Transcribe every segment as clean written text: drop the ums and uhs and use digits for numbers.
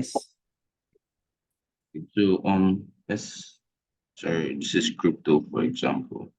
So this is crypto, for example.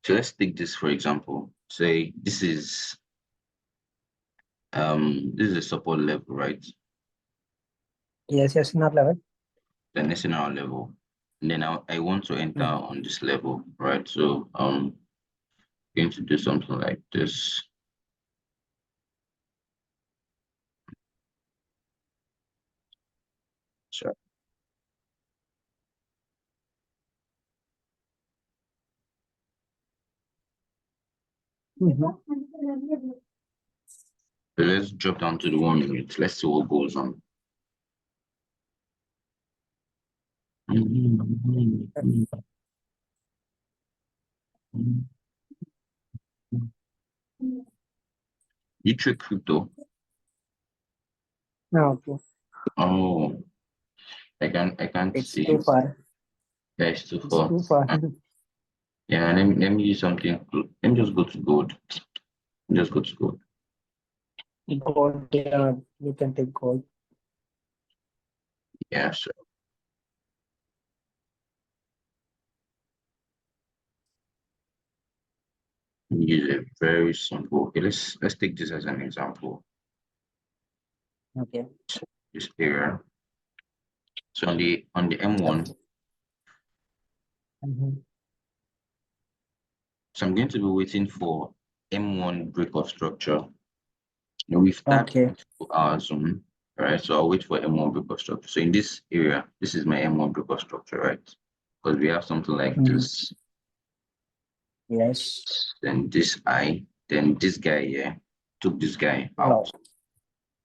So let's take this for example. Say this is a support level, right? Yes, not level. The MSNR level. And then I want to enter on this level, right? So going to do something like this. Sure. So let's drop down to the 1 minute. Let's see what goes on. You trade crypto? No, okay. Oh, I can't It's see. too far. Yeah, it's too It's far. too far. Yeah, let me do something. Let me just go to gold. Just go to gold. Gold, yeah, you can take gold. Yeah, sure. Use a very simple. Okay, let's take this as an example. Okay. This area. So on the M1, so I'm going to be waiting for M1 break of structure. And we've tapped Okay. into our zone, right? So I'll wait for M1 break of structure. So in this area, this is my M1 break of structure, right? Because we have something like this. Yes. Then this then this guy here took this guy out,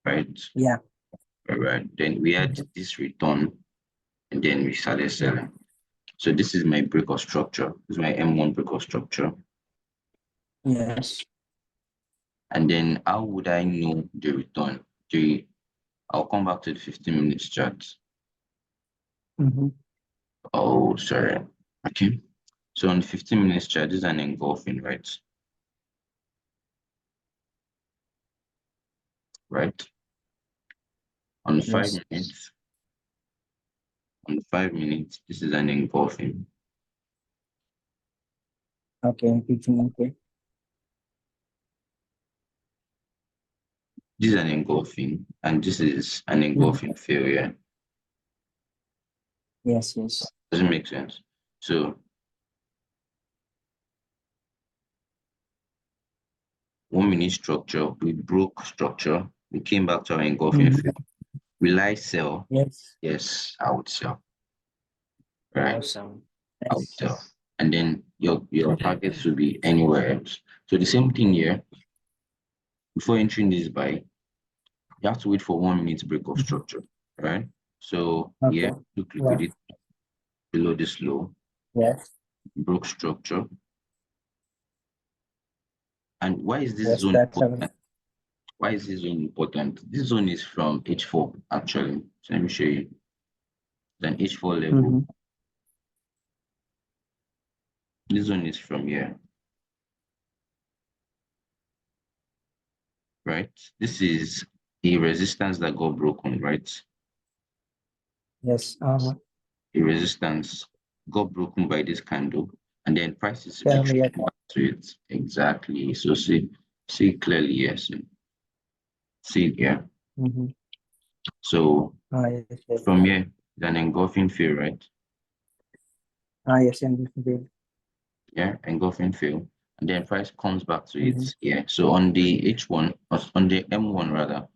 right? Yeah. All right. Then we had this return, and then we started selling. So this is my break of structure. This is my M1 break of structure. Yes. And then how would I know the return? I'll come back to the 15 minutes chart. Oh, sorry. Okay. So on the 15 minutes chart, this is an engulfing, right? Right. On the 5 minutes, this is an engulfing. Okay. Okay. This is an engulfing, and this is an engulfing failure. Yes. Does it make sense? So 1 minute structure, we broke structure, we came back to our engulfing failure. Will I sell? Yes. Yes, I would sell. Right. Awesome. I would sell. And then your targets will be anywhere else. So the same thing here. Before entering this buy, you have to wait for 1 minute break of structure, right? So Okay. look liquidity below this low, Yes. broke structure. And why is this Yes, zone that's important? Why is this zone important? This zone is from H4 actually. So let me show you. It's an H4 level. This zone is from here. Right? This is a resistance that got broken, right? Yes. A resistance got broken by this candle, and then price is Yeah, retreating back to it. Exactly. So see clearly, yes. See here. So yes. from here, then engulfing field, right? Yes, Yeah, engulfing field. And then price comes back to it. Yeah. So on the H1, on the M1 rather,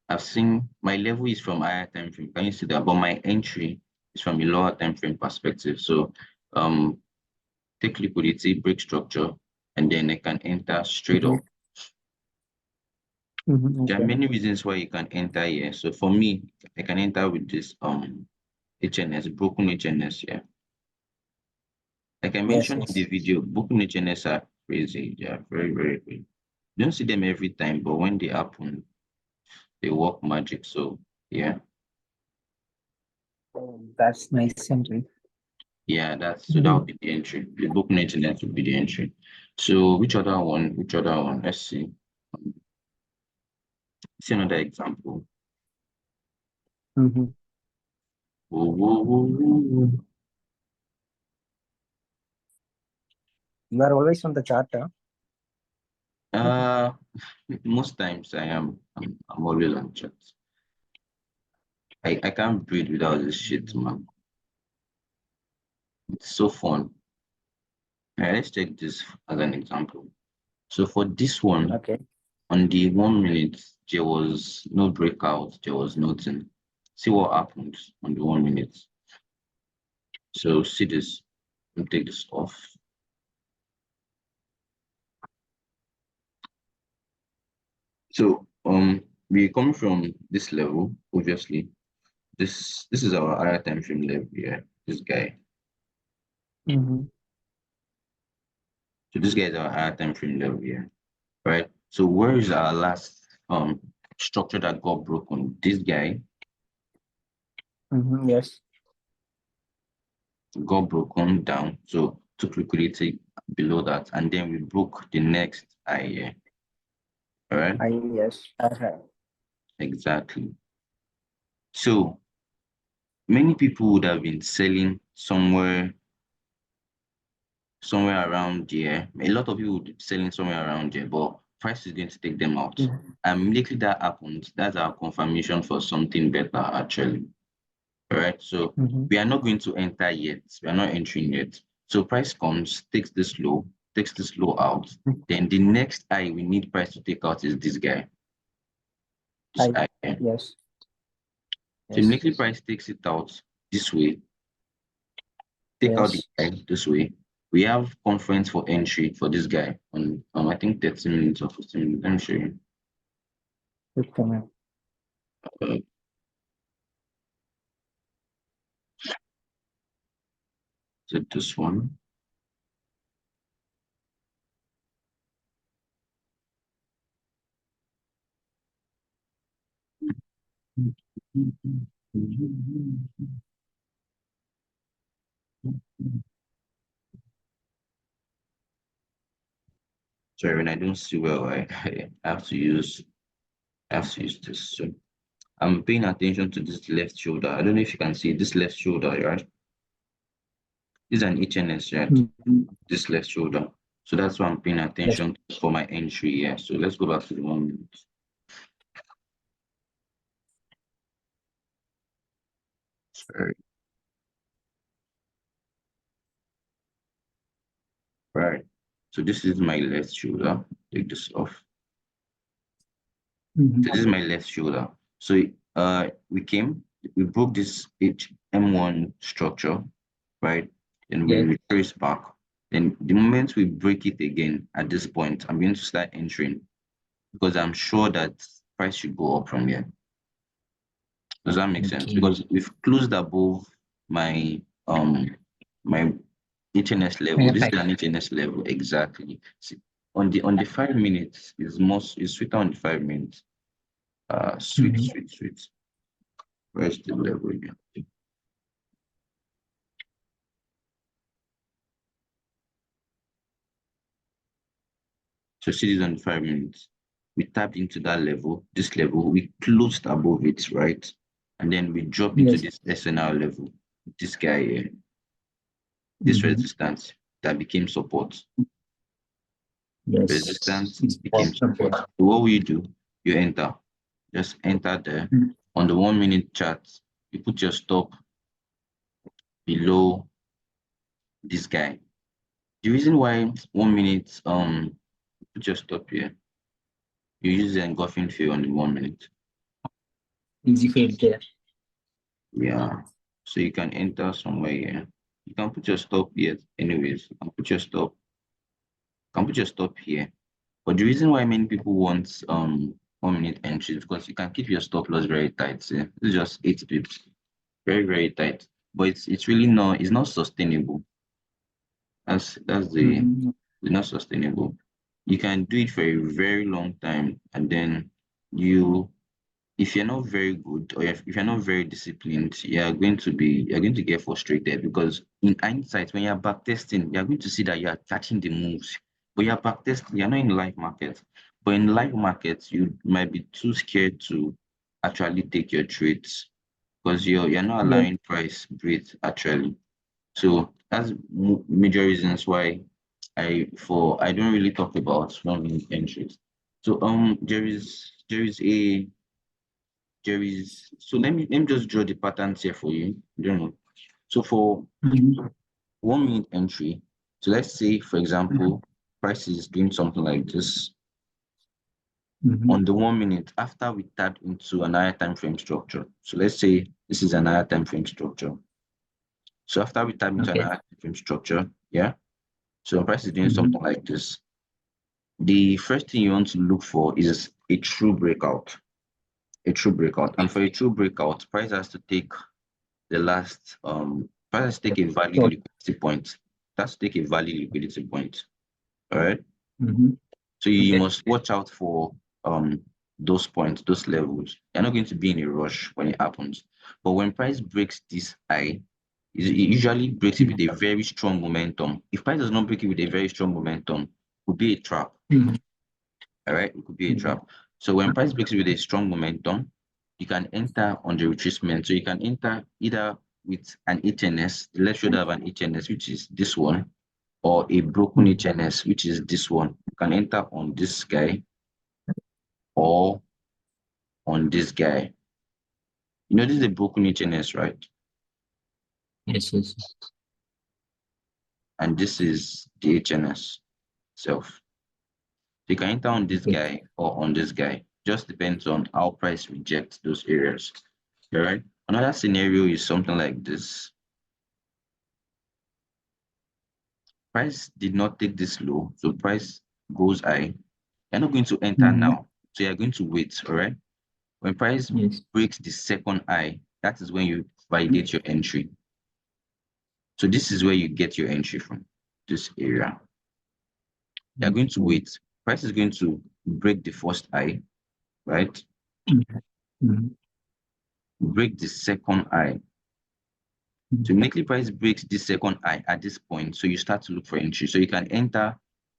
I've seen my level is from higher time frame. Can you see that? But my entry is from a lower time frame perspective. So take liquidity, break structure, and then I can enter straight up. There are many reasons why you can enter here. So for me, I can enter with this HNS, broken HNS here. Like I mentioned in the video, broken HNS are crazy. They are very, very good. You don't see them every time, but when they happen, they work magic. So yeah. That's nice entry. Yeah, that would be the entry. The broken HNS would be the entry. So which other one? Let's see. See another example. Mm-hmm. Woo, woo, woo, woo. You are always on the chart, huh? Most times I'm always on chat. I can't breathe without this shit, man. It's so fun. Let's take this as an example. So for this one, Okay. on the 1 minute, there was no breakout, there was nothing. See what happened on the 1 minute. So see this. Let me take this off. So we come from this level, obviously. This is our higher time frame level here. This guy. Mm-hmm. So this guy is our higher time frame level here, right? So where is our last structure that got broken? This guy Mm-hmm. Yes. got broken down. So took liquidity below that, and then we broke the next high here. All right, Yes. I have. exactly. So many people would have been selling somewhere around there. A lot of people would be selling somewhere around there, but price is going to take them out. Mm-hmm. And immediately that happens, that's our confirmation for something better actually. All right. So Mm-hmm. we are not going to enter yet. We are not entering yet. So price comes, takes this low out. Then the next high we need price to take out is this guy. This I high here. yes. So Yes. immediately price takes it out this way, take out the Yes. guy this way. We have conference for entry for this guy on I think 30 minutes or 15 minutes. Let me show you. Good comment. Uh, so this one. Sorry, when I don't see well, I have to use this. So I'm paying attention to this left shoulder. I don't know if you can see this left shoulder, right? This is an HNS, right? Mm-hmm. This left shoulder. So that's why I'm paying Yes. attention for my entry here. So let's go back to the 1 minute. Sorry. Right. So this is my left shoulder. Take this off. Mm-hmm. So this is my left shoulder. So we broke this M1 structure, right? And we Yes. retrace back. Then the moment we break it again at this point, I'm going to start entering because I'm sure that price should go up from here. Does that make sense? Okay. Because we've closed above my my HNS level. Yeah. This is an HNS level exactly. See, on the 5 minutes is sweeter on the 5 minutes. Sweet, Mm-hmm. sweet, sweet. Where's the level again? So see this on the 5 minutes. We tapped into that level, this level, we closed above it, right? And then we drop into Yes. this SNR level. This guy here, this Mm-hmm. resistance that became support. Yes. Resistance It's became support. possible. So what will you do? You enter. Just enter there. Mm. On the 1 minute chart, you put your stop below this guy. The reason why 1 minute put your stop here, you use the engulfing field on the 1 minute. Easy fade there. Yeah. So you can enter somewhere here. You can put your stop here anyways. You can put your stop here. But the reason why many people want 1 minute entry is because you can keep your stop loss very tight. See? This is just 8 pips. Very, very tight. But it's really not sustainable. That's the Mm-hmm. it's not sustainable. You can do it for a very long time, and then you if you're not very good or if you're not very disciplined, you're going to get frustrated because in hindsight, when you're back testing, you're going to see that you're catching the moves, but you're back testing, you're not in the live market. But in live markets, you might be too scared to actually take your trades because you're not Yes. allowing price breathe actually. So that's major reasons why I don't really talk about 1 minute entries. So so let me just draw the patterns here for you. I don't know. So for Mhm. 1 minute entry, so let's say for example, price is doing something like this Mhm. on the 1 minute after we tap into an higher time frame structure. So let's say this is an higher time frame structure. So after we tap into an Okay. higher time frame structure, yeah. So the price is doing Mhm. something like this. The first thing you want to look for is a true breakout. A true breakout. And for a true breakout, price has to take the last price has to take a valid So, liquidity point. That's take a valid liquidity point. All right. mhm. So you Okay. must watch out for those points, those levels. You're not going to be in a rush when it happens. But when price breaks this high, it usually breaks it with a very strong momentum. If price does not break it with a very strong momentum, it could be a trap. Mhm. All right, it could be a Mhm. trap. So when price breaks with a strong momentum, you can enter on the retracement. So you can enter either with an HNS, the left shoulder of an HNS, which is this one, or a broken Mhm. HNS, which is this one. You can enter on this guy or on this guy. You know, this is a broken HNS, right? Yes, yes. And this is the HNS itself. You can enter on this Okay. guy or on this guy. Just depends on how price rejects those areas. All right. Another scenario is something like this. Price did not take this low, so price goes high. You're not going to enter Mhm. now, so you're going to wait. All right. When price Yes. breaks the second high, that is when you validate your entry. So this is where you get your entry from. This area. You're going to Mhm. wait. Price is going to break the first high, right? Mhm. Break the second high. So Mhm. immediately price breaks this second high at this point, so you start to look for entry. So you can enter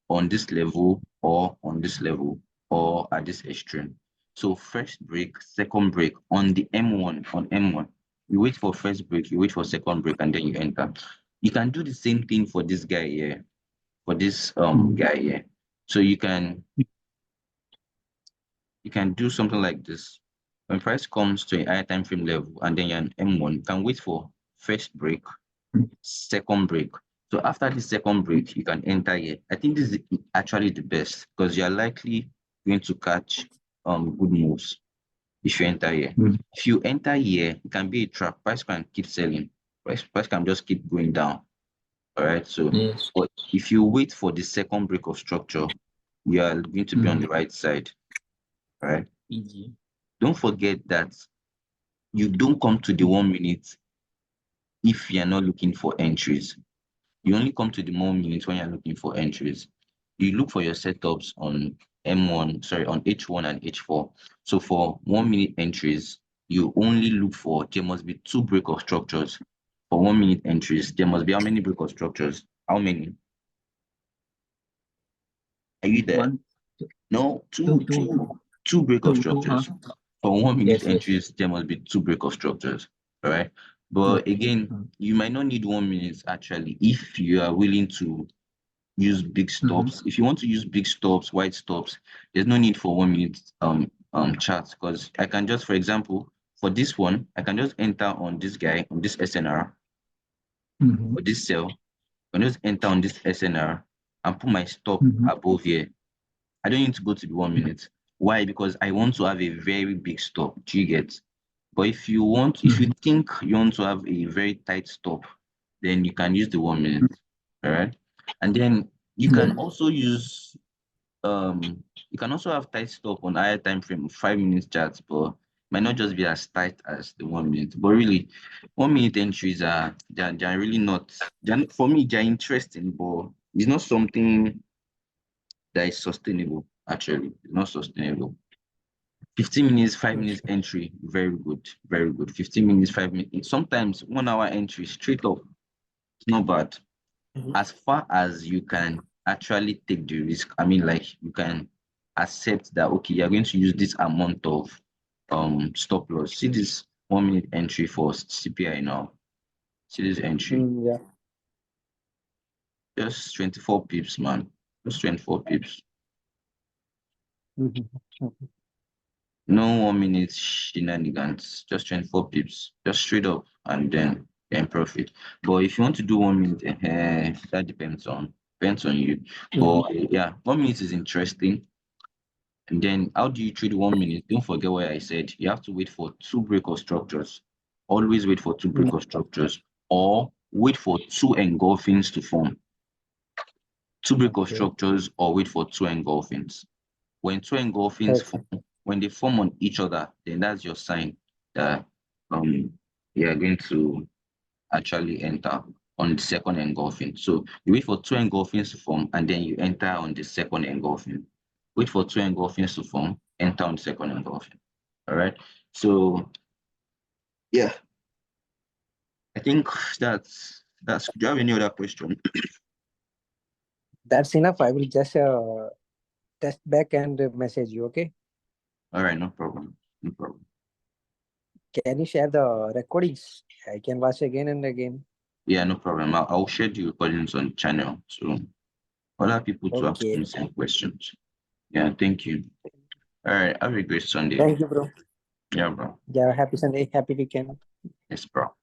on this level or on this level or at this extreme. So first break, second break on the M1, on M1. You wait for first break, you wait for second break, and then you enter. You can do the same thing for this guy here, for this Mhm. guy here. So you can do something like this. When price comes to a higher time frame level and then you're an M1, you can wait for first break, second break. So after the second break, you can enter here. I think this is actually the best because you're likely going to catch good moves if you enter here. Mhm. If you enter here, it can be a trap. Price can keep selling. Price can just keep going down. All right. So, Yes. but if you wait for the second break of structure, you are going to be on Mhm. the right side. All right. Easy. Don't forget that you don't come to the 1 minute if you're not looking for entries. You only come to the 1 minute when you're looking for entries. You look for your setups on M1, sorry, on H1 and H4. So for 1 minute entries, you only look for, there must be two break of structures. For 1 minute entries, there must be how many break of structures? How many? Are you there? One, No, two, two, two, two, two break of two, huh? structures. For 1 minute Yes, yes. entries, there must be two break of structures. All right. Yeah. But again, you might not need 1 minute actually if you are willing to use big Mhm. stops. If you want to use big stops, wide stops, there's no need for 1 minute charts because I can just, for example, for this one, I can just enter on this guy on this SNR Mhm. or this cell. I can just enter on this SNR and put my stop Mhm. above here. I don't need to go to the 1 minute. Why? Because I want to have a very big stop. Do you get? But if you Mhm. think you want to have a very tight stop, then you can use the 1 minute. All right. And then you Yeah. can also use you can also have tight stop on higher time frame 5 minutes charts, but might not just be as tight as the 1 minute. But really, 1 minute entries they're really not for me, they're interesting, but it's not something that is sustainable, actually. It's not sustainable. 15 minutes, five Yes. minutes entry, very good, very good. 15 minutes, 5 minutes, sometimes 1 hour entry straight up. It's not bad. Mhm. As far as you can actually take the risk. I mean, like you can. accept that, okay, you're going to use this amount of stop loss. See this 1 minute entry for CPI now. See this entry. Yeah. Just 24 pips, man. Just 24 pips. No 1 minute shenanigans. Just 24 pips. Just straight up and then profit. But if you want to do 1 minute, that depends on you. But yeah, 1 minute is interesting. And then how do you trade 1 minute? Don't forget what I said. You have to wait for two breakout structures. Always wait for two breakout structures, or wait for two engulfings to form. Two breakout structures, or wait for two engulfings. When two engulfings form, when they form on each other, then that's your sign that you are going to actually enter on the second engulfing. So you wait for two engulfings to form, and then you enter on the second engulfing. Wait for two engulfings to form, enter on the second engulfing. All right. So yeah, I think that's. Do you have any other question? That's enough. I will just test back and message you. Okay. All right, no problem. No problem. Can you share the recordings? I can watch again and again. Yeah, no problem. I'll share the recordings on the channel so other people to ask Okay. the same questions. Yeah, thank you. All right, have a great Sunday. Thank you, bro. Yeah, bro. Yeah. Happy Sunday. Happy weekend. Yes, bro.